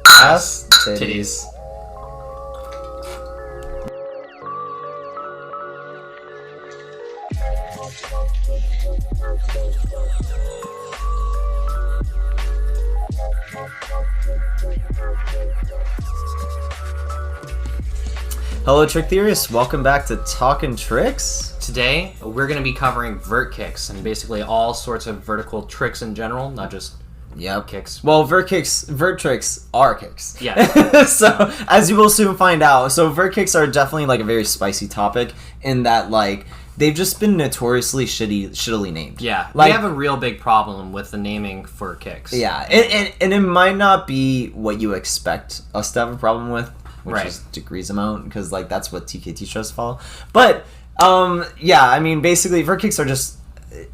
Ass titties. Hello, trick theorists. Welcome back to Talkin' Tricks. Today, we're going to be covering vert kicks and basically all sorts of vertical tricks in general, not just kicks. Well, vert tricks are kicks. Yeah. So, as you will soon find out, so vert kicks are definitely like a very spicy topic in that like they've just been notoriously shittily named. Yeah, like, we have a real big problem with the naming for kicks. Yeah, and it might not be what you expect us to have a problem with, which is degrees amount, because like that's what TKT shows follow. But yeah, I mean, basically, vert kicks are just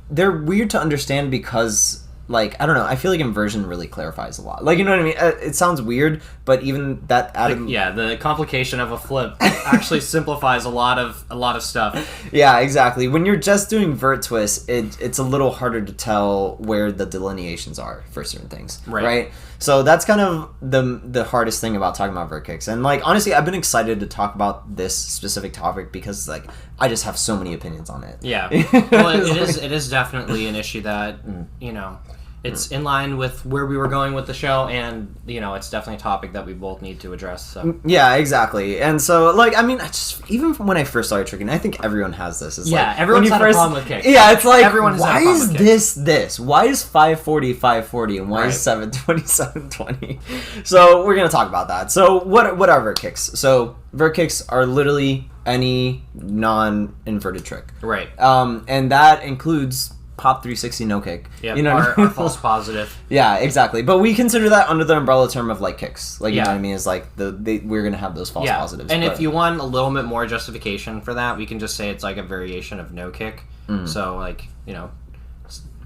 they're weird to understand because. Like, I don't know, I feel like inversion really clarifies a lot. Like, you know what I mean? It sounds weird, but even that added... Yeah, the complication of a flip actually simplifies a lot of stuff. Yeah, exactly. When you're just doing vert twists, it's a little harder to tell where the delineations are for certain things. Right? So that's kind of the hardest thing about talking about vert kicks. And, like, honestly, I've been excited to talk about this specific topic because, like, I just have so many opinions on it. Yeah. Well, it is definitely an issue that, you know... It's in line with where we were going with the show, and, you know, it's definitely a topic that we both need to address, so... Yeah, exactly. And so, like, I mean, even from when I first started tricking, I think everyone has this. It's like, everyone's had a problem with kicks. Yeah, it's like, everyone why is this? Why is 540, 540, and why is 720, 720? So, we're going to talk about that. So, what are vert kicks? So, vert kicks are literally any non-inverted trick. Right. And that includes... Pop 360 no kick. Yeah, you know our false positive. Yeah, exactly. But we consider that under the umbrella term of like kicks. Like, you know what I mean? Is like we're gonna have those false positives. And if you want a little bit more justification for that, we can just say it's like a variation of no kick. So like, you know,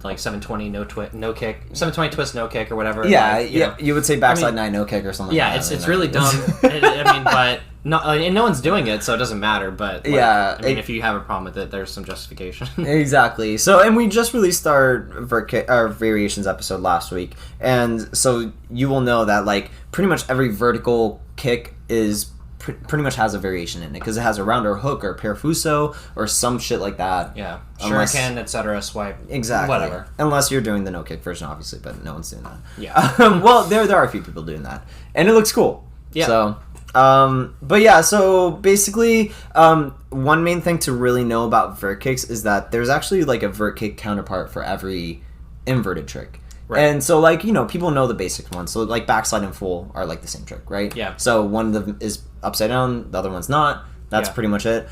like 720 no kick, 720 twist no kick or whatever. Yeah, like, you would say backside 9 no kick or something. Yeah, like that, it's really dumb. I mean, but and no one's doing it, so it doesn't matter. But like, I mean, if you have a problem with it, there's some justification. Exactly. So, and we just released our variations episode last week, and so you will know that like pretty much every vertical kick is pretty much has a variation in it because it has a round or hook or parafuso or some shit like that. Yeah, shuriken, etc. Swipe. Exactly. Whatever. Unless you're doing the no kick version, obviously, but no one's doing that. Yeah. Well, there are a few people doing that, and it looks cool. Yeah. So. But yeah, so basically, one main thing to really know about vert kicks is that there's actually like a vert kick counterpart for every inverted trick. Right. And so, like, you know, people know the basic ones. So, like, backside and full are, like, the same trick, right? Yeah. So, one of them is upside down, the other one's not. That's pretty much it.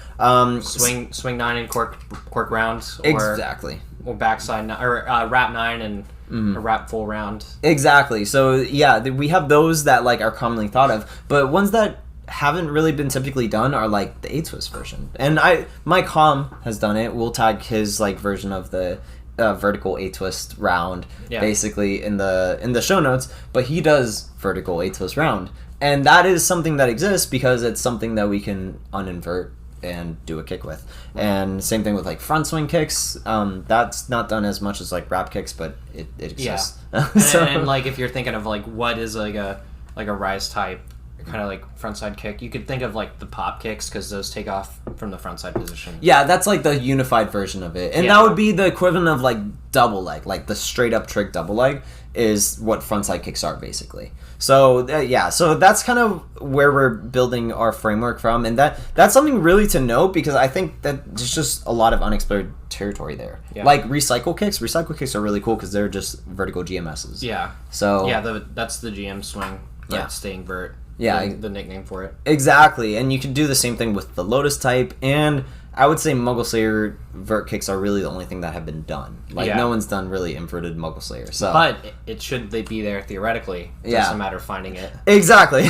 Swing 9 and cork rounds. Exactly. Or backside, or wrap 9 and a wrap full round. Exactly. So, yeah, we have those that, like, are commonly thought of. But ones that haven't really been typically done are, like, the A-twist version. And Mike Hom has done it. We'll tag his, like, version of the... vertical A-twist round basically in the show notes, but he does vertical A-twist round, and that is something that exists because it's something that we can uninvert and do a kick with. And same thing with like front swing kicks. That's not done as much as like wrap kicks, but it exists. And like if you're thinking of like what is like a rise type kind of like frontside kick, you could think of like the pop kicks because those take off from the frontside position. Yeah, that's like the unified version of it, and that would be the equivalent of like double leg, like the straight up trick double leg is what frontside kicks are basically. So so that's kind of where we're building our framework from, and that's something really to note because I think that there's just a lot of unexplored territory there. Yeah. Like recycle kicks are really cool because they're just vertical GMSs. Yeah. So that's the GM swing. That's staying vert. Yeah, the nickname for it. Exactly, and you can do the same thing with the Lotus type, and I would say Muggle Slayer vert kicks are really the only thing that have been done. Like, no one's done really inverted Muggle Slayer. So. But it should be there theoretically. It's just a matter of finding it. Exactly.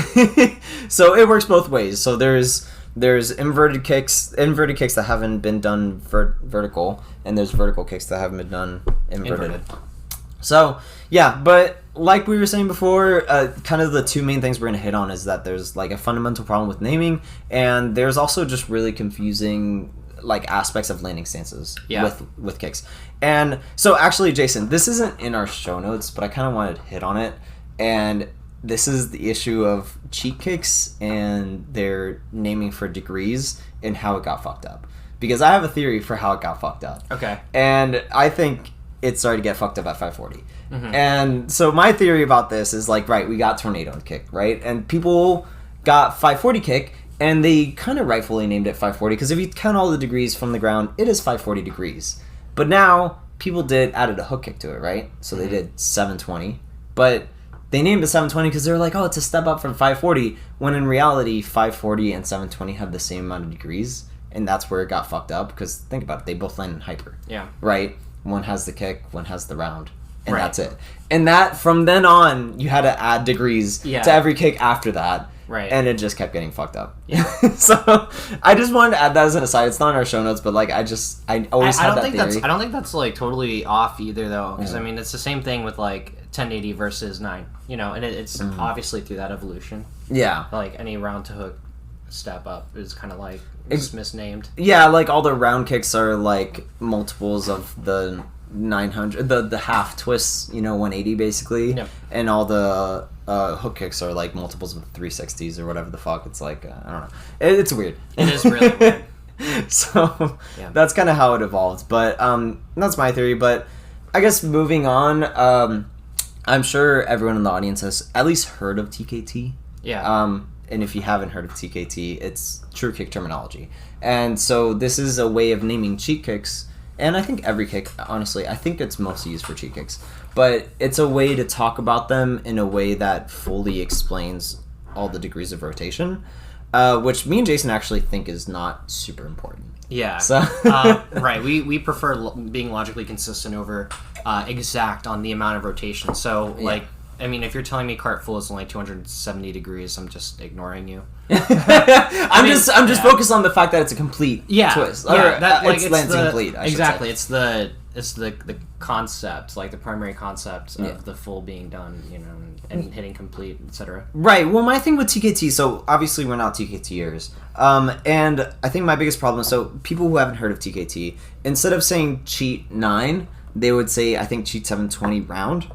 So it works both ways. So there's inverted kicks that haven't been done vertical, and there's vertical kicks that haven't been done inverted. So, yeah, but like we were saying before, kind of the two main things we're going to hit on is that there's like a fundamental problem with naming, and there's also just really confusing like aspects of landing stances with kicks. And so actually, Jason, this isn't in our show notes, but I kind of wanted to hit on it. And this is the issue of cheat kicks and their naming for degrees and how it got fucked up. Because I have a theory for how it got fucked up. Okay. And I think it started to get fucked up at 540. And so my theory about this is like, right, we got tornado kick, right? And people got 540 kick, and they kind of rightfully named it 540, because if you count all the degrees from the ground, it is 540 degrees. But now, people added a hook kick to it, right? So they did 720. But they named it 720 because they were like, oh, it's a step up from 540, when in reality, 540 and 720 have the same amount of degrees, and that's where it got fucked up, because think about it, they both land in hyper. Yeah. Right? One has the kick, one has the round. And that's it. And that, from then on, you had to add degrees to every kick after that. Right. And it just kept getting fucked up. Yeah. So, I just wanted to add that as an aside. It's not in our show notes, but, like, I always had that theory. I don't think that's, like, totally off either, though. Because, I mean, it's the same thing with, like, 1080 versus 9. You know, and it's obviously through that evolution. Yeah. Like, any round to hook step up is kind of, like, misnamed. Yeah, like, all the round kicks are, like, multiples of the 900, the half twists, 180 basically. Yep. And all the hook kicks are like multiples of 360s or whatever the fuck. It's like, I don't know. It's weird. It is really weird. So, that's kind of how it evolved. But that's my theory. But I guess moving on, I'm sure everyone in the audience has at least heard of TKT. Yeah. And if you haven't heard of TKT, it's true kick terminology. And so this is a way of naming cheat kicks. And I think every kick, honestly, I think it's mostly used for cheat kicks. But it's a way to talk about them in a way that fully explains all the degrees of rotation, which me and Jason actually think is not super important. Yeah. So right. We prefer being logically consistent over exact on the amount of rotation. So, like, I mean, if you're telling me cart full is only 270 degrees, I'm just ignoring you. I'm just focused on the fact that it's a complete twist. It's Lansing complete. Exactly. It's the concept, like the primary concept of the full being done, and hitting complete, etc. Right. Well, my thing with TKT, so obviously we're not TKTers, and I think my biggest problem. So people who haven't heard of TKT, instead of saying cheat 9, they would say, I think, cheat 720 round.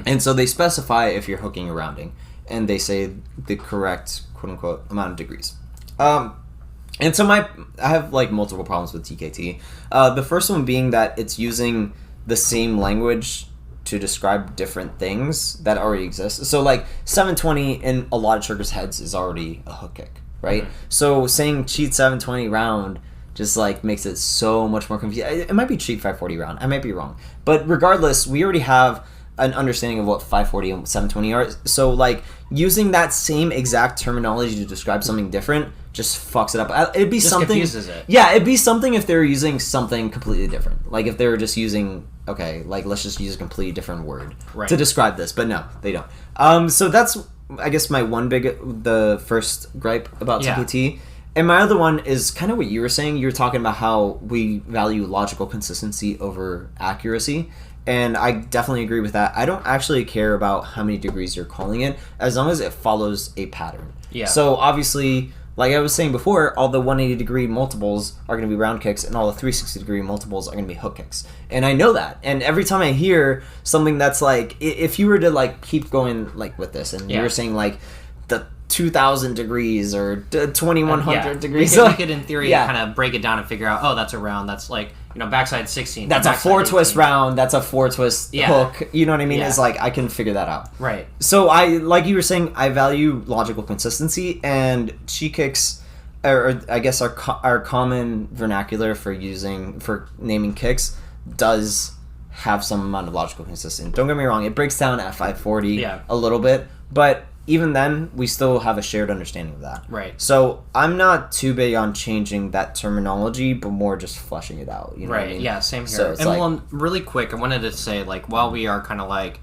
And so they specify if you're hooking or rounding, and they say the correct quote unquote amount of degrees. And so I have like multiple problems with TKT. The first one being that it's using the same language to describe different things that already exist. So like 720 in a lot of triggers' heads is already a hook kick, right? So saying cheat 720 round just like makes it so much more confusing. It might be cheat 540 round. I might be wrong, but regardless, we already have an understanding of what 540 and 720 are. So like using that same exact terminology to describe something different just fucks it up. It'd be just something. Confuses it. Yeah, it'd be something if they were using something completely different. Like if they were just using let's just use a completely different word to describe this. But no, they don't. So that's I guess my the first gripe about TKT. And my other one is kind of what you were saying. You were talking about how we value logical consistency over accuracy. And I definitely agree with that. I don't actually care about how many degrees you're calling it, as long as it follows a pattern. Yeah. So obviously, like I was saying before, all the 180 degree multiples are going to be round kicks, and all the 360 degree multiples are going to be hook kicks. And I know that. And every time I hear something that's like, if you were to like keep going like with this, and you were saying like the 2,000 degrees or 2,100 degrees. We could in theory kind of break it down and figure out, oh, that's a round. That's like, backside 16. That's a 4-twist round. That's a 4-twist hook. You know what I mean? Yeah. It's like, I can figure that out. Right. So like you were saying, I value logical consistency, and cheat kicks, or I guess our common vernacular for naming kicks does have some amount of logical consistency. Don't get me wrong, it breaks down at 540 a little bit, but even then, we still have a shared understanding of that. Right. So I'm not too big on changing that terminology, but more just fleshing it out. You know what I mean? Yeah, same here. So and well, really quick, I wanted to say, like, while we are kind of like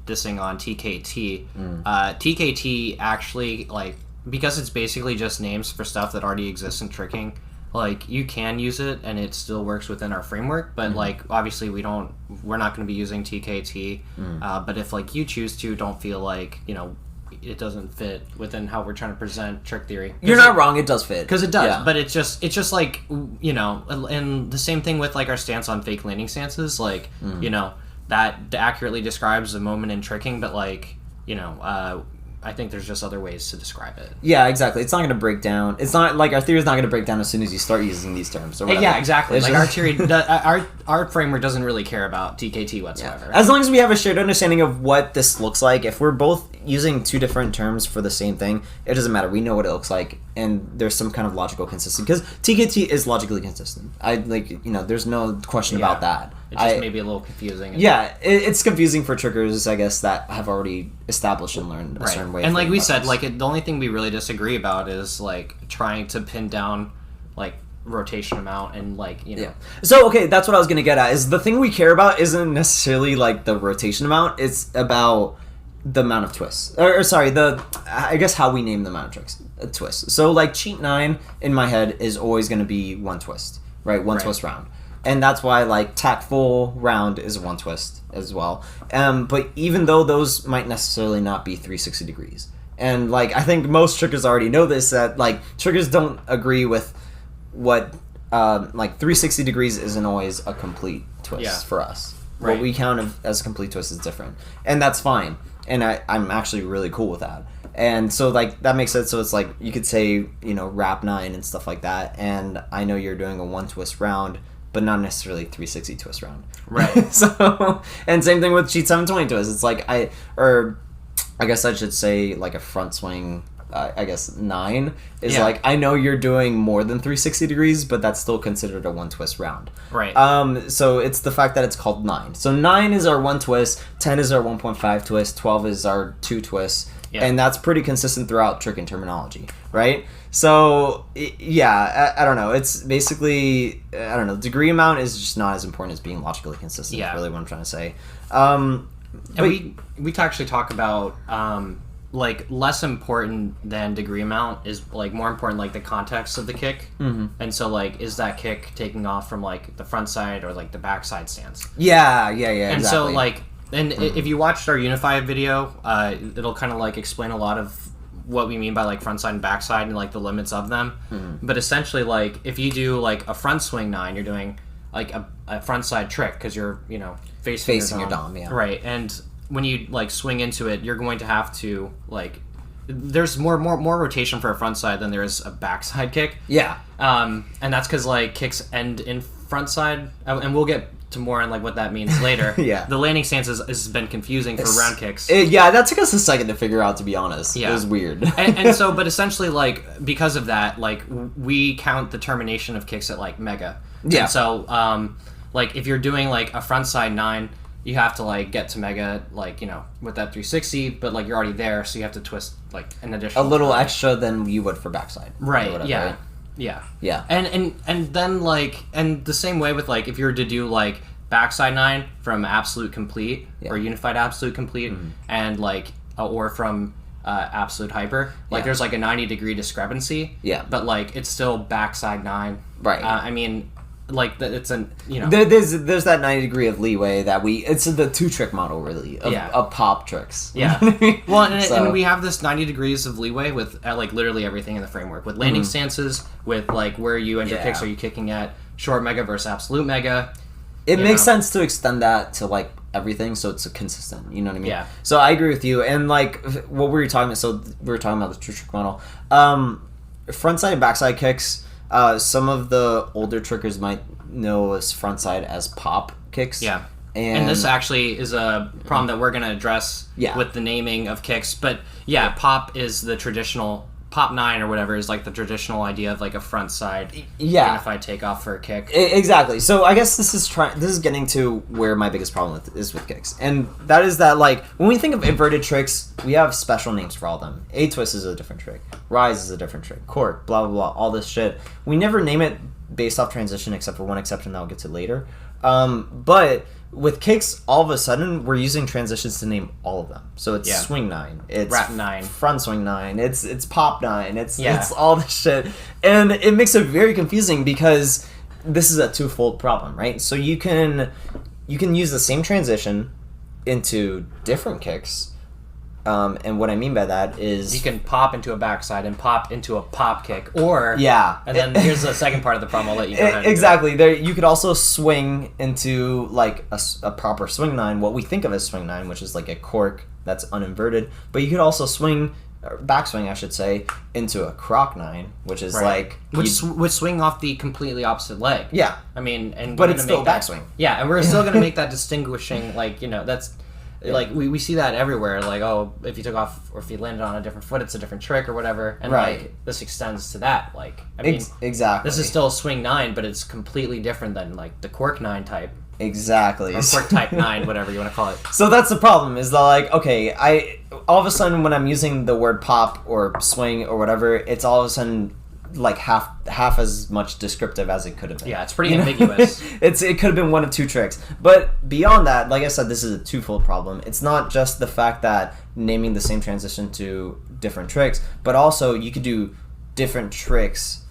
dissing on TKT, TKT actually, like, because it's basically just names for stuff that already exists in tricking, like, you can use it and it still works within our framework, but like, obviously we're not going to be using TKT, but if like you choose to, don't feel like, it doesn't fit within how we're trying to present trick theory. You're not wrong, it does fit. Because it does, but it's just like, and the same thing with like our stance on fake landing stances, like, that accurately describes the moment in tricking, but like, I think there's just other ways to describe it. Yeah, exactly. It's not going to break down. It's not like our theory is not going to break down as soon as you start using these terms. Or whatever. Yeah, exactly. It's like just- our theory, our framework doesn't really care about TKT whatsoever. Yeah. As long as we have a shared understanding of what this looks like, if we're both using two different terms for the same thing, it doesn't matter. We know what it looks like, and there's some kind of logical consistency because TKT is logically consistent. There's no question about that. It's just maybe a little confusing. It's confusing for triggers, I guess, that have already established and learned a certain way. And like we said, the only thing we really disagree about is like trying to pin down like rotation amount and So okay, that's what I was gonna get at. Is the thing we care about isn't necessarily like the rotation amount. It's about the amount of twists, I guess how we name the amount of tricks, twists. So like cheat 9 in my head is always gonna be one twist, right? One twist round. And that's why, like, tactful round is one twist as well. But even though those might necessarily not be 360 degrees. And, like, I think most triggers already know this, that, like, triggers don't agree with what, 360 degrees isn't always a complete twist for us. Right. What we count as a complete twist is different. And that's fine. And I'm actually really cool with that. And so, like, that makes sense. So it's like, you could say, wrap 9 and stuff like that. And I know you're doing a one twist round, but not necessarily 360 twist round. Right. So, and same thing with cheat 720 twist. It's like, I guess I should say, like, a front swing, 9 is like, I know you're doing more than 360 degrees, but that's still considered a one twist round. Right. So it's the fact that it's called 9. So 9 is our one twist, 10 is our 1.5 twist, 12 is our 2 twists. Yeah. And that's pretty consistent throughout trick and terminology, right? So, I don't know. It's basically, I don't know, degree amount is just not as important as being logically consistent, is really what I'm trying to say. And we actually talk about, less important than degree amount is, like, more important, like, the context of the kick. Mm-hmm. And so, like, is that kick taking off from, like, the front side or, like, the back side stance? Yeah, And exactly. so, like... And if you watched our Unified video, it'll kind of like explain a lot of what we mean by like front side and back side and like the limits of them. Mm-hmm. But essentially, like if you do like a front swing 9, you're doing like a front side trick because you're facing your dom, yeah. Right. And when you like swing into it, you're going to have to like there's more rotation for a front side than there is a back side kick. Yeah. And that's because like kicks end in front side, and we'll get to more on like what that means later. Yeah. The landing stance has been confusing for round kicks. That took us a second to figure out, to be honest. Yeah. It was weird. and so, but essentially, like, because of that, like, we count the termination of kicks at, like, mega. Yeah. And so, like, if you're doing, like, a front side 9, you have to, like, get to mega, like, with that 360, but, like, you're already there, so you have to twist, like, an additional... A little extra than you would for backside. Right, whatever, yeah. Right? Yeah. And then, like, and the same way with, like, if you were to do, like, backside 9 from absolute complete or unified absolute complete and, like, or from absolute hyper, like, there's, like, a 90-degree discrepancy. Yeah. But, like, it's still backside 9. Right. I mean... Like it's an there's that 90 degree of leeway that it's the 2-trick model really of pop tricks. Yeah. Well, and we have this 90 degrees of leeway with like literally everything in the framework with landing stances, with like where you end your kicks. Are you kicking at short mega versus absolute mega? It makes sense to extend that to like everything, so it's consistent. You know what I mean? Yeah. So I agree with you. And like what we were talking about. So we were talking about the 2-trick model. Frontside and backside kicks. Some of the older trickers might know as frontside as pop kicks. Yeah. And this actually is a problem that we're going to address with the naming of kicks. But yeah, pop is the traditional... Pop 9 or whatever is like the traditional idea of like a frontside unified takeoff for a kick. Exactly. So I guess this is getting to where my biggest problem is with kicks. And that is that like when we think of inverted tricks, we have special names for all of them. A-twist is a different trick. Rise is a different trick. Cork, blah, blah, blah, all this shit. We never name it based off transition except for one exception that I'll get to later. But with kicks, all of a sudden, we're using transitions to name all of them. So it's swing 9, it's wrap 9, front swing 9, it's pop 9, it's all this shit. And it makes it very confusing because this is a twofold problem, right? So you can use the same transition into different kicks, And what I mean by that is you can pop into a backside and pop into a pop kick, or yeah. And then here's the second part of the problem. I'll let you go ahead. Exactly. There, you could also swing into like a proper swing 9, what we think of as swing 9, which is like a cork that's uninverted. But you could also swing, backswing, I should say, into a croc 9, which is like which would swing off the completely opposite leg. Yeah. I mean, and but it's still backswing. Yeah, and we're still gonna make that distinguishing, like, you know, that's. Like, we see that everywhere, like, oh, if you took off, or if you landed on a different foot, it's a different trick, or whatever, and, like, this extends to that, like, I mean, exactly. This is still a swing 9, but it's completely different than, like, the cork 9 type. Exactly. Or cork type 9, whatever you want to call it. So that's the problem, is that, like, okay, all of a sudden, when I'm using the word pop, or swing, or whatever, it's all of a sudden, like, half as much descriptive as it could have been. Yeah, it's pretty ambiguous. It could have been one of two tricks. But beyond that, like I said, this is a twofold problem. It's not just the fact that naming the same transition to different tricks, but also you could do different tricks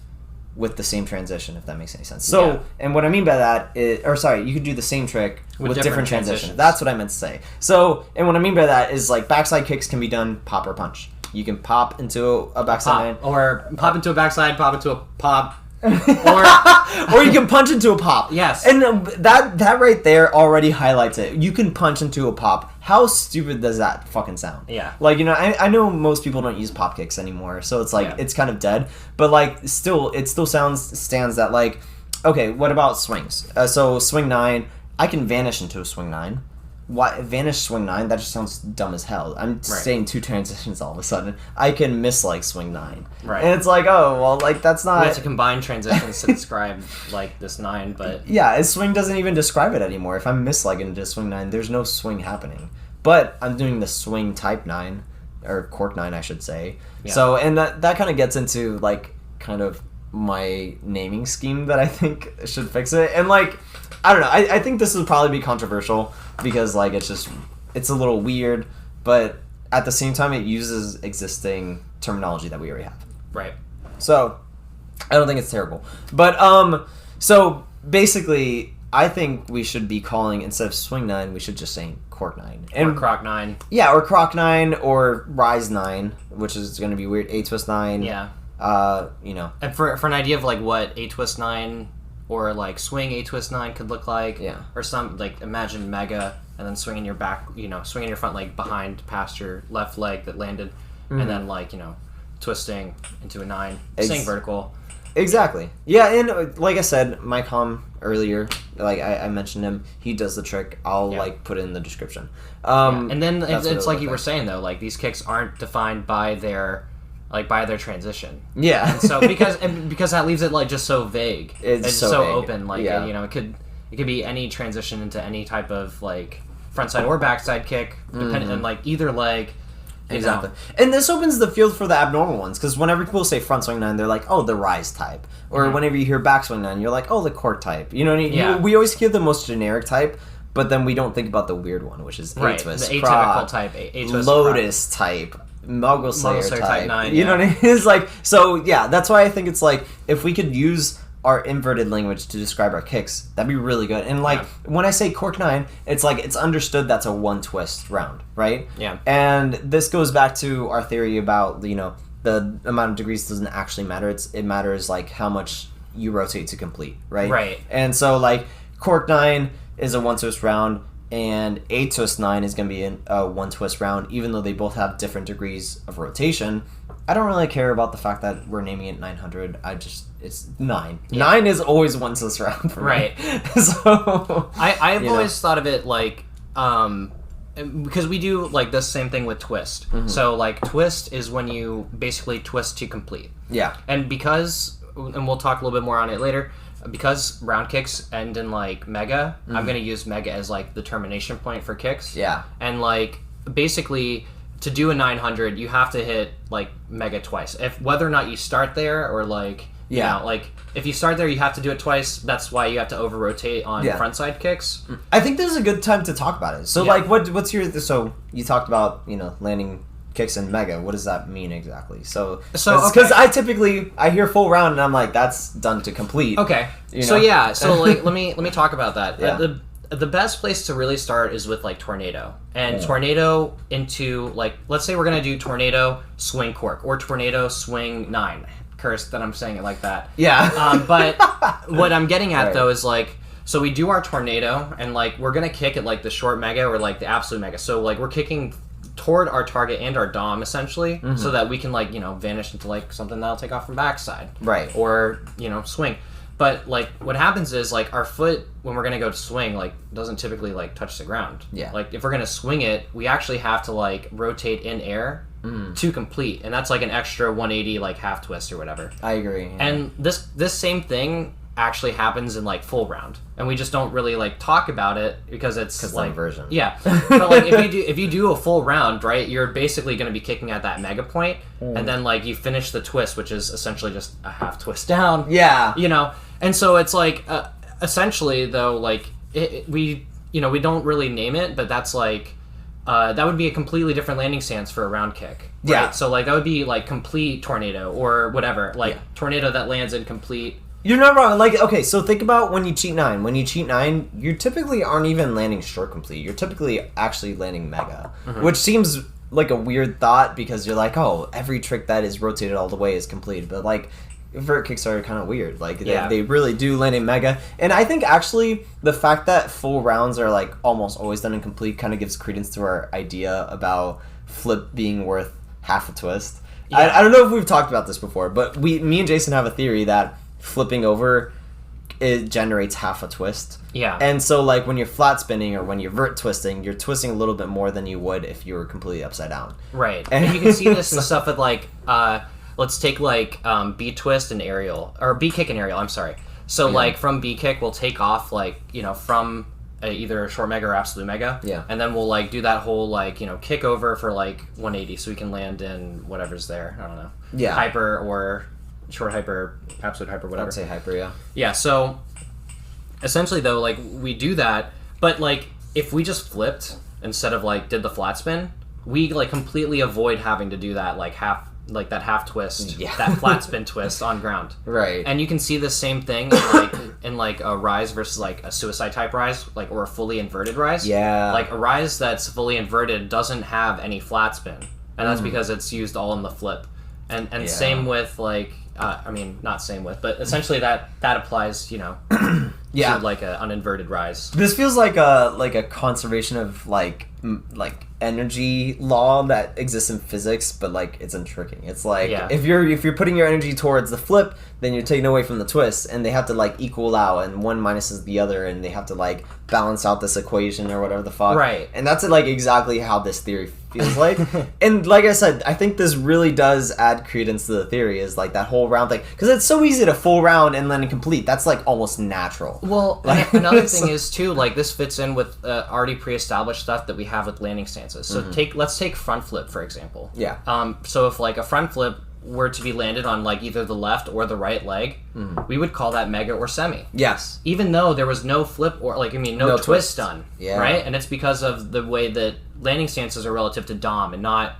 with the same transition, if that makes any sense. So, and what I mean by that is, you could do the same trick with different transitions. That's what I meant to say. So, and what I mean by that is, like, backside kicks can be done pop or punch. You can pop into a backside 9. Or pop into a backside, pop into a pop. or you can punch into a pop. Yes. And that right there already highlights it. You can punch into a pop. How stupid does that fucking sound? Yeah. Like, you know, I know most people don't use pop kicks anymore, so it's like, it's kind of dead. But, like, it still stands that, like, okay, what about swings? So swing 9, I can vanish into a swing 9. Why vanish swing 9? That just sounds dumb as hell. I'm saying two transitions all of a sudden. I can miss, like, swing 9. Right. And it's like, oh, well, like, that's not... We have to combine transitions to describe, like, this 9, but... Yeah, a swing doesn't even describe it anymore. If I'm mislegging into swing 9, there's no swing happening. But I'm doing the swing type 9, or cork 9, I should say. Yeah. So, and that kind of gets into, like, kind of my naming scheme that I think should fix it. And, like, I don't know. I think this would probably be controversial because, like, it's a little weird, but at the same time, it uses existing terminology that we already have. Right. So, I don't think it's terrible. But, so, basically, I think we should be calling, instead of swing 9, we should just say cork 9. Or croc 9. Yeah, or croc 9, or rise 9, which is going to be weird. A-twist 9. Yeah. You know. And for an idea of, like, what A-twist 9 or, like, swing A-twist 9 could look like. Yeah. Or some, like, imagine mega and then swinging your back, you know, swinging your front leg behind past your left leg that landed. And then, like, you know, twisting into a 9. Staying vertical. Exactly. Yeah, and like I said, Mike Hom earlier, like I mentioned him, he does the trick. I'll, like, put it in the description. And then it's like you were saying, though, like, these kicks aren't defined by their transition. Yeah. And so because that leaves it, like, just so vague. It's so vague. Open. Like, you know, it could be any transition into any type of, like, frontside or backside kick, depending on, like, either leg. Exactly. And this opens the field for the abnormal ones, because whenever people say front swing 9, they're like, oh, the rise type. Or whenever you hear backswing 9, you're like, oh, the cork type. You know what I mean? We always hear the most generic type, but then we don't think about the weird one, which is A-twist, the atypical type, A-twist, Lotus type, Mogul Slayer type. 9, you know what I mean? It's like, so yeah, that's why I think it's like, if we could use our inverted language to describe our kicks, that'd be really good. And, like, when I say cork 9, it's like, it's understood that's a one twist round, right? Yeah. And this goes back to our theory about, you know, the amount of degrees doesn't actually matter. It matters, like, how much you rotate to complete, right? Right. And so, like, cork 9 is a one twist round, and A-twist 9 is going to be a one twist round, even though they both have different degrees of rotation. I don't really care about the fact that we're naming it 900. It's 9. Yeah. 9 is always one twist round for me. So I've always thought of it like, because we do, like, the same thing with twist. So, like, twist is when you basically twist to complete. Yeah. And we'll talk a little bit more on it later, because round kicks end in, like, mega, I'm going to use mega as, like, the termination point for kicks. Yeah. And, like, basically, to do a 900, you have to hit, like, mega twice. Whether or not you start there, or, like, you know, like, if you start there, you have to do it twice. That's why you have to over-rotate on frontside kicks. I think this is a good time to talk about it. So, like, what's your... So, you talked about, you know, landing kicks in mega. What does that mean exactly? So because I hear full round, and I'm like, that's done to complete. Okay. You know? So, like, let me talk about that. the best place to really start is with like tornado and tornado into like, let's say we're gonna do tornado swing cork or tornado swing 9. Curse that I'm saying it like that. Yeah. But what I'm getting at Right. though is like, so we do our tornado and like we're gonna kick at like the short mega or like the absolute mega. So like we're kicking toward our target and our dom essentially, so that we can like, you know, vanish into like something that'll take off from backside. Right. Or, you know, swing. But like what happens is like our foot when we're gonna go to swing like doesn't typically like touch the ground. Yeah. Like if we're gonna swing it, we actually have to like rotate in air to complete, and that's like an extra 180 like half twist or whatever. I agree. Yeah. And this same thing actually happens in like full round, and we just don't really like talk about it because it's like inversion. Yeah, but like if you do a full round, right, you're basically going to be kicking at that mega point, and then like you finish the twist, which is essentially just a half twist down. Yeah. You know, and so it's like essentially though, like we don't really name it, but that's like. That would be a completely different landing stance for a round kick. Right? Yeah. So like that would be like complete tornado or whatever, like tornado that lands in complete. You're not wrong. Like, okay, so think about when you cheat 9. When you cheat 9, you typically aren't even landing short complete. You're typically actually landing mega, which seems like a weird thought because you're like, oh, every trick that is rotated all the way is complete. But like, vert kicks are kind of weird. Like, they really do land in mega. And I think actually the fact that full rounds are like almost always done in complete kind of gives credence to our idea about flip being worth half a twist. Yeah. I don't know if we've talked about this before, but me and Jason have a theory that flipping over it generates half a twist. Yeah. And so like when you're flat spinning or when you're vert twisting, you're twisting a little bit more than you would if you were completely upside down. Right. And you can see this and stuff with like let's take like B twist and aerial or B kick and aerial, I'm sorry. So like from B kick we'll take off like, you know, from either a short mega or absolute mega. Yeah. And then we'll like do that whole like, you know, kick over for like 180 so we can land in whatever's there. I don't know. Yeah. Hyper or short hyper, absolute hyper, whatever. I'd say hyper, yeah. Yeah, so essentially though, like we do that, but like if we just flipped instead of like did the flat spin, we like completely avoid having to do that like that half twist, that flat spin twist on ground. Right. And you can see the same thing in like a rise versus like a suicide type rise, like or a fully inverted rise. Yeah. Like a rise that's fully inverted doesn't have any flat spin, and that's because it's used all in the flip. And same with like I mean not same with, but essentially that applies, you know, to like an uninverted rise. This feels like a conservation of like energy law that exists in physics, but like it's in tricking. It's like if you're putting your energy towards the flip, then you're taking away from the twist, and they have to like equal out, and one minuses the other, and they have to like balance out this equation or whatever the fuck. Right. And that's like exactly how this theory feels like. And like I said, I think this really does add credence to the theory, is like that whole round thing, because it's so easy to full round and then complete. That's like almost natural. Well, like, another thing is too, like this fits in with already pre-established stuff that we have with landing stances. So let's take front flip for example. Yeah. So if like a front flip were to be landed on like either the left or the right leg, we would call that mega or semi. Yes. Even though there was no flip or like no twist done. Yeah. Right? And it's because of the way that landing stances are relative to dom and not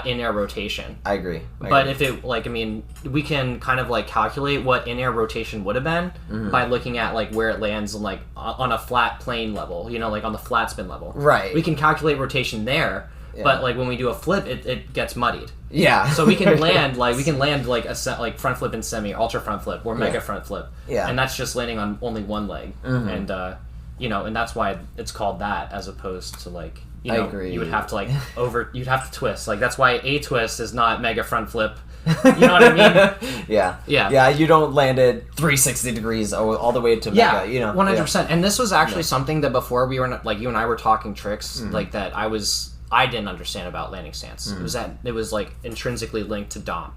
in-air rotation. I agree. But if it like, I mean, we can kind of like calculate what in-air rotation would have been by looking at like where it lands on like on a flat plane level, you know, like on the flat spin level. Right. We can calculate rotation there, but like when we do a flip, it gets muddied. Yeah. So we can land like like front flip and semi, ultra front flip, or mega front flip. Yeah. And that's just landing on only one leg, and you know, and that's why it's called that as opposed to like. You know, I agree. You would have to like you'd have to twist. Like that's why a twist is not mega front flip. You know what I mean? Yeah. You don't land it 360 degrees all the way to mega. You know, 100%. And this was actually something that before we were like you and I were talking tricks like that I didn't understand about landing stance. It was like intrinsically linked to dom.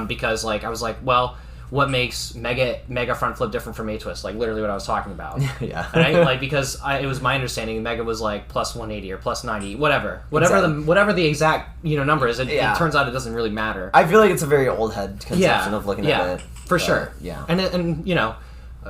Because like I was like, well, what makes mega front flip different from a twist? Like literally what I was talking about. Yeah. Right? Like because it was my understanding mega was like plus 180 or plus 90, whatever the exact number is. It turns out it doesn't really matter. I feel like it's a very old head conception of looking at it. For sure. Yeah. And you know,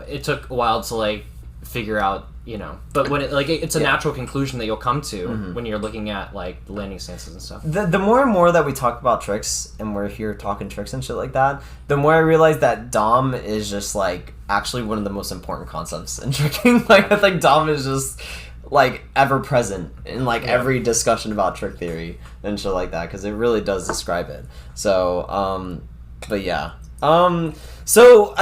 it took a while to like figure out you know, but when it's a natural conclusion that you'll come to when you're looking at like the landing stances and stuff. The more and more that we talk about tricks, and we're here talking tricks and shit like that, the more I realize that Dom is just like actually one of the most important concepts in tricking. Like I think Dom is just like ever present in like every discussion about trick theory and shit like that, because it really does describe it. So but yeah. So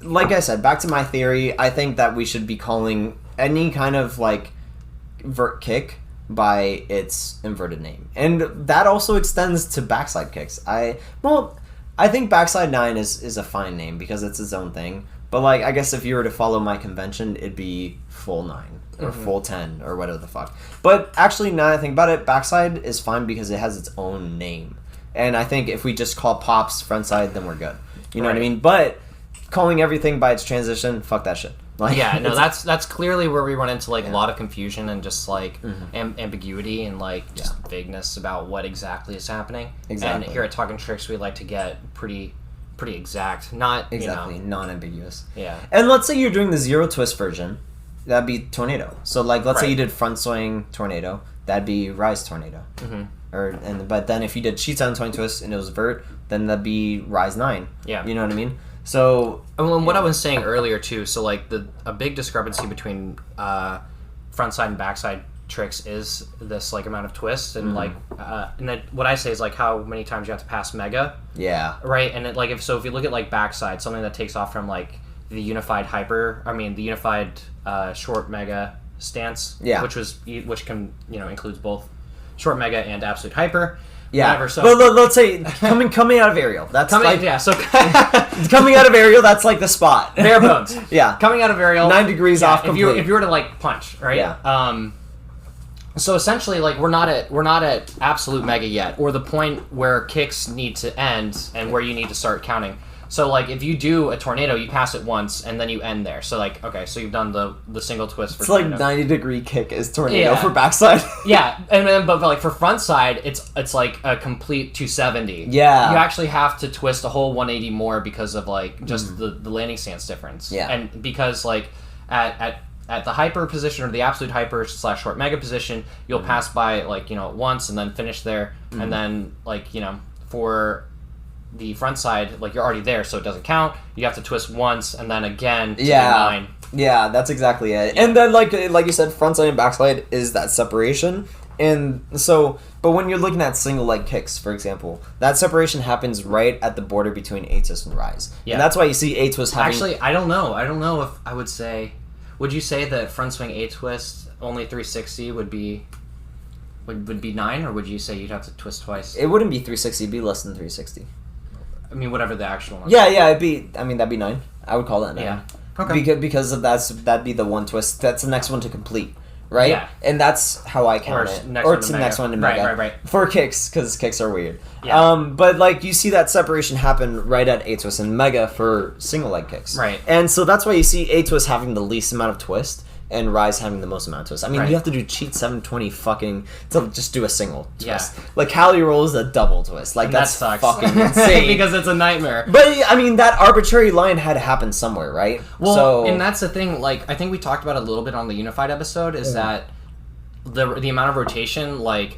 like I said, back to my theory, I think that we should be calling any kind of like vert kick by its inverted name, and that also extends to backside kicks. I think backside 9 is a fine name because it's its own thing, but like I guess if you were to follow my convention, it'd be full 9 or full 10 or whatever the fuck. But actually, now that I think about it, backside is fine because it has its own name, and I think if we just call pops frontside, then we're good. You know what I mean? But calling everything by its transition, fuck that shit. Like, yeah, no, that's clearly where we run into like a lot of confusion and just like ambiguity and like just vagueness about what exactly is happening. Exactly. And here at Talking Tricks, we like to get pretty exact, not exactly non-ambiguous. Yeah. And let's say you're doing the zero twist version, that'd be tornado. So like, let's say you did front swing tornado, that'd be rise tornado. But then if you did sheet 7 20 twist and it was vert, then that'd be rise 9. Yeah. You know what I mean? So what I was saying earlier too, so like a big discrepancy between frontside and backside tricks is this like amount of twist and like and then what I say is like how many times you have to pass mega. Yeah. Right, and it, like if you look at like backside, something that takes off from like the unified short mega stance, which can includes both short mega and absolute hyper. Yeah. Whatever, so let's say coming out of aerial. That's so coming out of aerial. That's like the spot. Bare bones. Yeah. Coming out of aerial. 9 degrees off. If you were to like punch, right? Yeah. So essentially, like we're not at absolute mega yet, or the point where kicks need to end and where you need to start counting. So like if you do a tornado, you pass it once and then you end there. So like so you've done the single twist for tornado. It's like 90-degree kick is tornado for backside. Yeah, and then but like for front side, it's like a complete 270. Yeah, you actually have to twist a whole 180 more because of like just the landing stance difference. Yeah, and because like at the hyper position or the absolute hyper / short mega position, you'll pass by like once and then finish there, and then like for the front side, like you're already there, so it doesn't count. You have to twist once and then again to 9. Yeah, that's exactly it. And then like you said, front side and backside is that separation. And so, but when you're looking at single leg kicks, for example, that separation happens right at the border between A twist and rise. Yeah, and that's why you see A twist having. Actually, I don't know if I would say. Would you say that front swing A twist only 360 would be 9, or would you say you'd have to twist twice? It wouldn't be 360. It'd be less than 360. I mean, whatever the actual one. Yeah, that'd be 9. I would call that 9. Yeah. Okay. Because of that'd be the one twist. That's the next one to complete, right? Yeah. And that's how I count it. Or it's the next one to mega. Right. For kicks, because kicks are weird. Yeah. But like you see that separation happen right at A twist and mega for single leg kicks. Right. And so that's why you see A twist having the least amount of twist and rise having the most amount of twist. I mean, you have to do cheat 720 fucking to just do a single twist. Yeah. Like Cali roll is a double twist. Like that's that sucks. fucking insane. Because it's a nightmare. But I mean, that arbitrary line had to happen somewhere, right? Well, and that's the thing. Like I think we talked about it a little bit on the unified episode. Is that the amount of rotation, like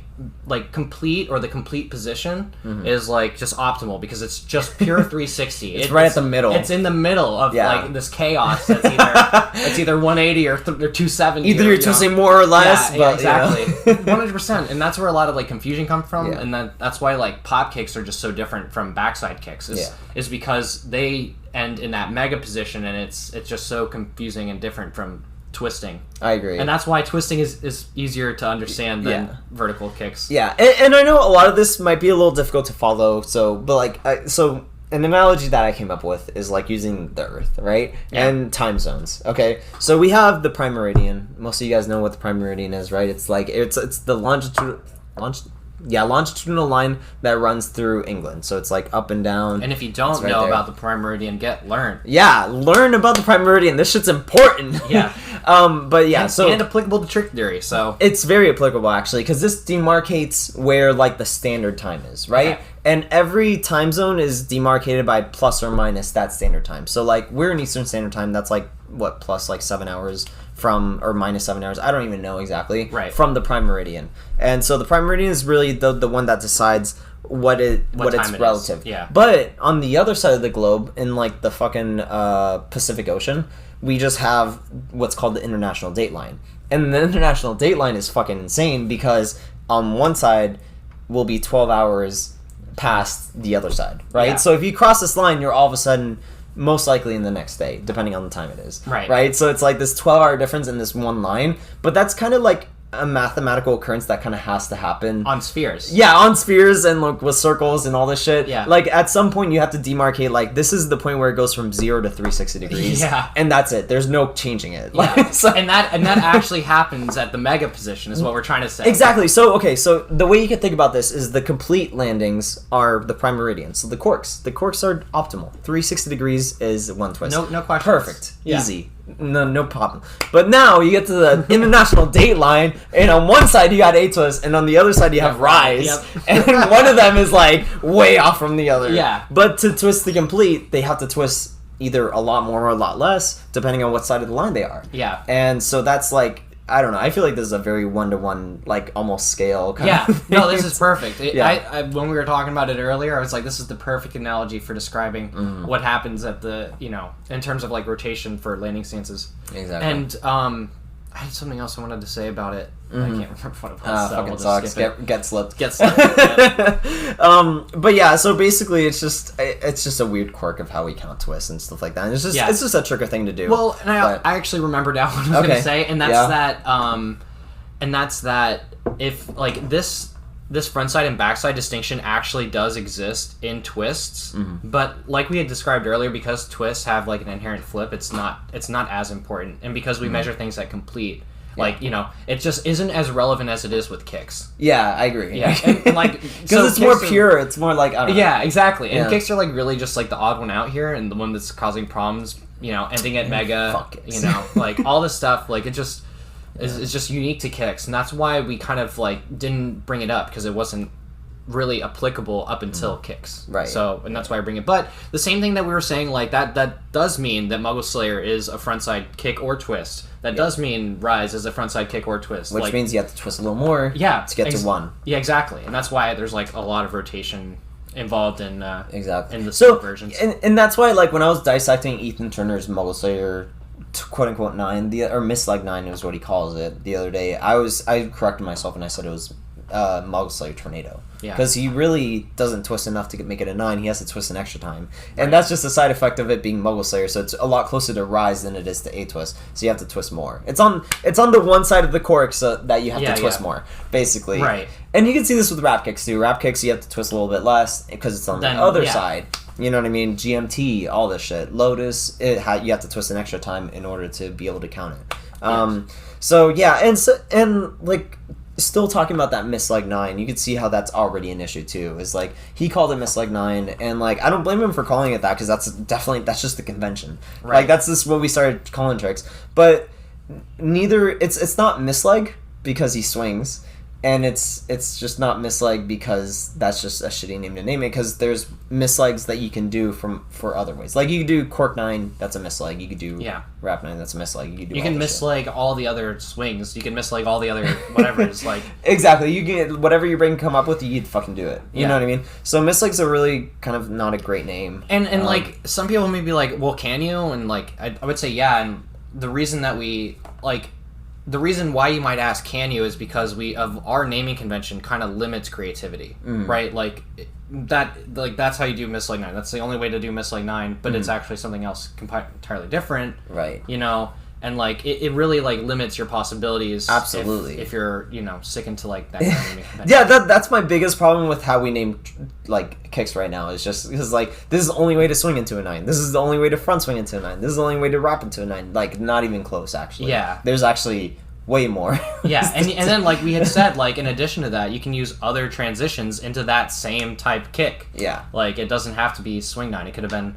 complete or the complete position is like just optimal because it's just pure 360. It's right at the middle. It's in the middle of like this chaos. That's either 180 or 270. Either you're twisting more or less. Yeah, exactly. 100%. And that's where a lot of like confusion comes from. Yeah. And that's why like pop kicks are just so different from backside kicks. Is because they end in that mega position and it's just so confusing and different from twisting. I agree. And that's why twisting is easier to understand than vertical kicks. Yeah, and I know a lot of this might be a little difficult to follow, but an analogy that I came up with is like using the Earth, right? Yeah. And time zones. Okay, so we have the prime meridian. Most of you guys know what the prime meridian is, right? It's like it's the longitudinal line that runs through England. So it's like up and down. And if you don't know about the prime meridian, learn. Yeah, learn about the prime meridian. This shit's important. Yeah. But yeah, and applicable to trick theory. So it's very applicable actually, because this demarcates where like the standard time is, right? Okay. And every time zone is demarcated by plus or minus that standard time. So like we're in Eastern Standard Time. That's like what, plus like 7 hours from, or minus 7 hours, I don't even know exactly, Right. from the prime meridian. And so the prime meridian is really the one that decides what its time it relative. is. Yeah. But on the other side of the globe, in like the fucking Pacific Ocean, we just have what's called the international date line. And the international date line is fucking insane because on one side will be 12 hours past the other side, right? Yeah. So if you cross this line, you're all of a sudden most likely in the next day, depending on the time it is. Right? So it's like this 12-hour difference in this one line, but that's kind of like a mathematical occurrence that kind of has to happen on spheres. Yeah, on spheres and like with circles and all this shit. Yeah. Like at some point you have to demarcate, like this is the point where it goes from 0 to 360 degrees. Yeah. And that's it. There's no changing it. Yeah. Like, so, and that actually happens at the mega position is what we're trying to say. exactly. So okay, so the way you can think about this is the complete landings are the prime meridian. So the quarks are optimal. 360 degrees is one twist. No questions. Perfect. Yeah. Easy. No problem. But now you get to the international date line, and on one side you got A-twist, and on the other side you have rise, Yep. and one of them is like way off from the other. Yeah. But to twist the complete, they have to twist either a lot more or a lot less, depending on what side of the line they are. Yeah. And so that's like, I don't know. I feel like this is a very one-to-one, like almost scale kind Yeah, of thing. no, this is perfect. Yeah. I when we were talking about it earlier, I was like, this is the perfect analogy for describing what happens at the, in terms of like rotation for landing stances. Exactly. And I had something else I wanted to say about it. I can't remember what it was. So fucking we'll just sucks. skip it. Get slipped. Get slipped. Yeah. But yeah, so basically it's just a weird quirk of how we count twists and stuff like that. And it's just a trickier thing to do. Well, and I but- actually remembered now what I was going Okay. to say, and that's Yeah. that if like this frontside and backside distinction actually does exist in twists, but like we had described earlier, because twists have like an inherent flip, it's not as important, and because we measure things at complete. Like, it just isn't as relevant as it is with kicks. Yeah, I agree. Yeah, and like... Because it's more pure, it's more like, I don't know. Yeah, exactly. And Yeah. kicks are like really just like the odd one out here, and the one that's causing problems, ending at mega, Fuck it. like all this stuff, like it just is just unique to kicks, and that's why we kind of like didn't bring it up, because it wasn't really applicable up until kicks. Right. So, and that's why I bring it. But the same thing that we were saying, like that does mean that Muggle Slayer is a frontside kick or twist. That does mean Rise is a frontside kick or twist. Which means you have to twist a little more to get to one. Yeah, exactly. And that's why there's like a lot of rotation involved in exactly in the so versions. And that's why, like, when I was dissecting Ethan Turner's Muggle Slayer quote unquote 9, or Misleg 9 is what he calls it, the other day, I corrected myself and I said it was Muggle Slayer Tornado. Yeah. Because he really doesn't twist enough to make it a 9. He has to twist an extra time. And that's just a side effect of it being Muggle Slayer, so it's a lot closer to Rise than it is to A-twist. So you have to twist more. It's on the one side of the cork so that you have to twist more, basically. Right. And you can see this with rap kicks too. Rap kicks you have to twist a little bit less because it's on the other side. You know what I mean? GMT, all this shit. Lotus, you have to twist an extra time in order to be able to count it. So yeah, and like, still talking about that Misleg 9, you can see how that's already an issue too. Is like, he called it Misleg 9, and like, I don't blame him for calling it that, because that's just the convention. Right. Like, that's just what we started calling tricks. But neither it's not Misleg because he swings, and it's just not Misleg because that's just a shitty name to name it, because there's mislegs that you can do for other ways. Like, you could do Cork 9, that's a misleg. You could do Rap 9, that's a misleg. You can misleg all the other swings. You can misleg all the other whatever's like... Exactly. You can, whatever your brain come up with, you'd fucking do it. You know what I mean? So mislegs are really kind of not a great name. And like, some people may be like, well, can you? And like, I would say yeah, and the reason that we, like... The reason why you might ask can you is because our naming convention kind of limits creativity, right? Like that's how you do Misleg 9. That's the only way to do Misleg 9, but it's actually something else entirely different, right? And like it really like limits your possibilities. Absolutely. If you're sticking to like that kind of naming convention. Yeah, that's my biggest problem with how we name like kicks right now, is just because like this is the only way to swing into a 9. This is the only way to front swing into a 9. This is the only way to wrap into a 9. Like, not even close, actually. Yeah. There's actually way more. Yeah, and then like we had said, like in addition to that, you can use other transitions into that same type kick. Yeah. Like, it doesn't have to be swing 9. It could have been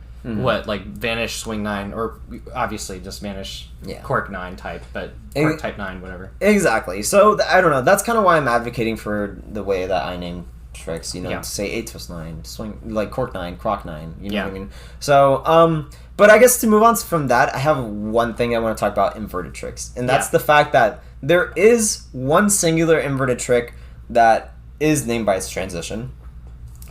like vanish swing 9, or obviously just vanish cork 9 type, but cork type 9, whatever. Exactly. So I don't know. That's kind of why I'm advocating for the way that I name tricks. To say A-twist 9, swing like cork 9, croc 9. You know what I mean? So But I guess to move on from that, I have one thing I want to talk about inverted tricks. And that's the fact that there is one singular inverted trick that is named by its transition.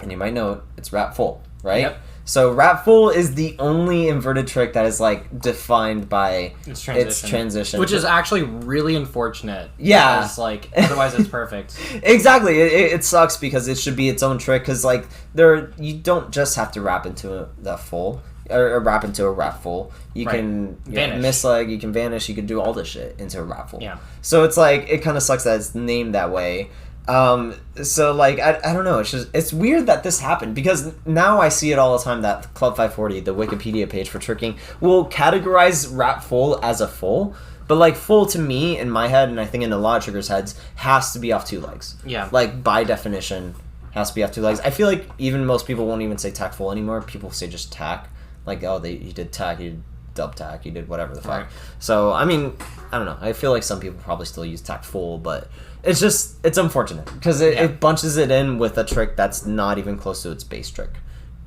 And you might know it. It's wrap full, right? Yep. So wrap full is the only inverted trick that is like defined by its transition. Which is actually really unfortunate. Yeah. Because, like, otherwise it's perfect. Exactly. It sucks because it should be its own trick because, like, you don't just have to wrap into the full. Or wrap into a wrap full. You can miss leg, you can vanish, you can do all this shit into a wrap full. Yeah. So it's like, it kind of sucks that it's named that way. So like, I don't know, it's weird that this happened because now I see it all the time that Club 540, the Wikipedia page for tricking, will categorize wrap full as a full. But like full to me, in my head, and I think in a lot of triggers' heads, has to be off 2 legs. Yeah. Like by definition, has to be off 2 legs. I feel like even most people won't even say tack full anymore. People say just tack. Like, oh, you did tack, you did dub tack, you did whatever the fuck. Right. So, I mean, I don't know. I feel like some people probably still use tack full, but it's unfortunate because it bunches it in with a trick that's not even close to its base trick.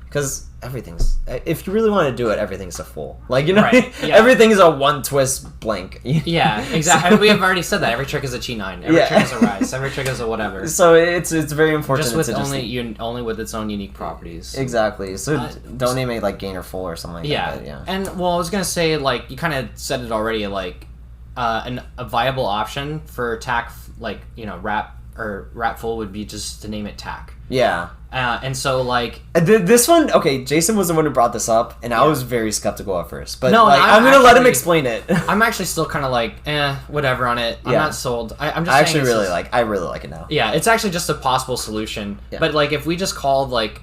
Because if you really want to do it, everything's a full. Like, you know, everything's a 1 twist blank. Yeah, exactly. We have already said that. Every trick is a Chi9. Every trick is a rise. Every trick is a whatever. So it's very unfortunate. Just with only with its own unique properties. Exactly. So don't name it like gainer full or something like that. Yeah. And, well, I was going to say, like, you kind of said it already, like, a viable option for tack, like, you know, wrap full would be just to name it tack. Yeah. And so, like... This one, okay, Jason was the one who brought this up, and I was very skeptical at first. But no, like, I'm going to let him explain it. I'm actually still kind of like, whatever on it. I'm not sold. I'm just I really like it now. Yeah, it's actually just a possible solution. Yeah. But, like, if we just called, like,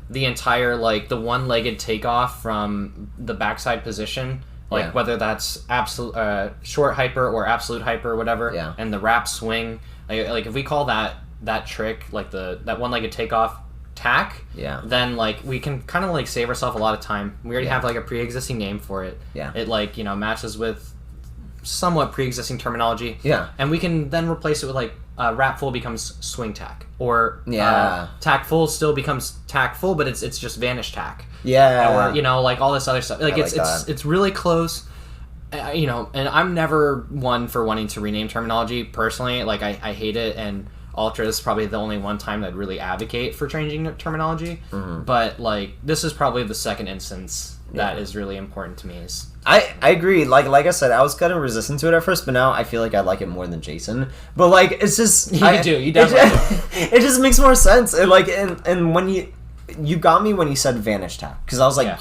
the entire, like, the one-legged takeoff from the backside position... Like, whether that's absolute short hyper or absolute hyper or whatever, and the wrap swing, like if we call that trick, like that one-legged takeoff tack, then, like, we can kind of, like, save ourselves a lot of time. We already have, like, a pre-existing name for it. Yeah. It, like, you know, matches with somewhat pre-existing terminology. Yeah. And we can then replace it with, like, wrap full becomes swing tack. Or tack full still becomes tack full, but it's just vanish tack. Yeah. Or, you know, like all this other stuff. Like it's really close. You know, and I'm never one for wanting to rename terminology personally. Like I hate it, and Ultra is probably the only one time I'd really advocate for changing terminology. Mm-hmm. But like this is probably the second instance that is really important to me. I agree. Like I said, I was kind of resistant to it at first, but now I feel like I like it more than Jason. But like, it's just you definitely do. It just makes more sense. And like, and when you got me when you said vanish tack, because I was like,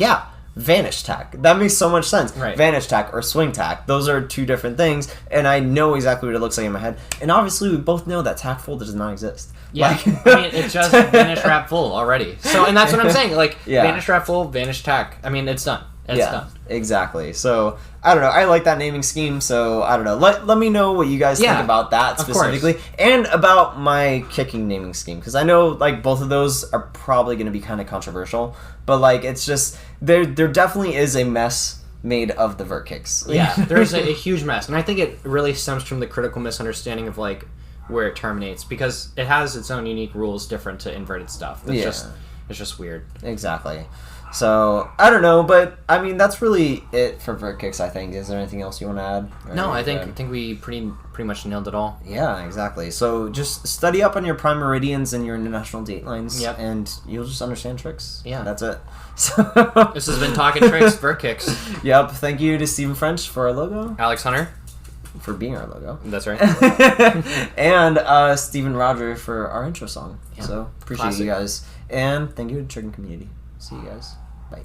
vanish tack. That makes so much sense. Right. Vanish tack or swing tack. Those are two different things, and I know exactly what it looks like in my head. And obviously, we both know that tack full does not exist. Yeah, like, I mean, it's just vanish wrap full already. So, and that's what I'm saying. Like, vanish wrap full, vanish tack. I mean, it's done. It's done. Exactly. So, I don't know. I like that naming scheme, so I don't know. Let me know what you guys think about that specifically. And about my kicking naming scheme. Because I know, like, both of those are probably going to be kind of controversial. But, like, it's just, there definitely is a mess made of the vert kicks. Yeah, there's a huge mess. And I think it really stems from the critical misunderstanding of, like, where it terminates. Because it has its own unique rules different to inverted stuff. It's just weird. Exactly. So, I don't know, but, I mean, that's really it for vert kicks, I think. Is there anything else you want to add? No, I think we pretty much nailed it all. Yeah, exactly. So, just study up on your prime meridians and your international datelines, and you'll just understand tricks. Yeah. That's it. So this has been Talking Tricks, vert kicks. Yep. Thank you to Stephen French for our logo. Alex Hunter. For being our logo. That's right. And Stephen Roger for our intro song. Yeah. So, appreciate you guys. And thank you to the tricking community. See you guys. Bye.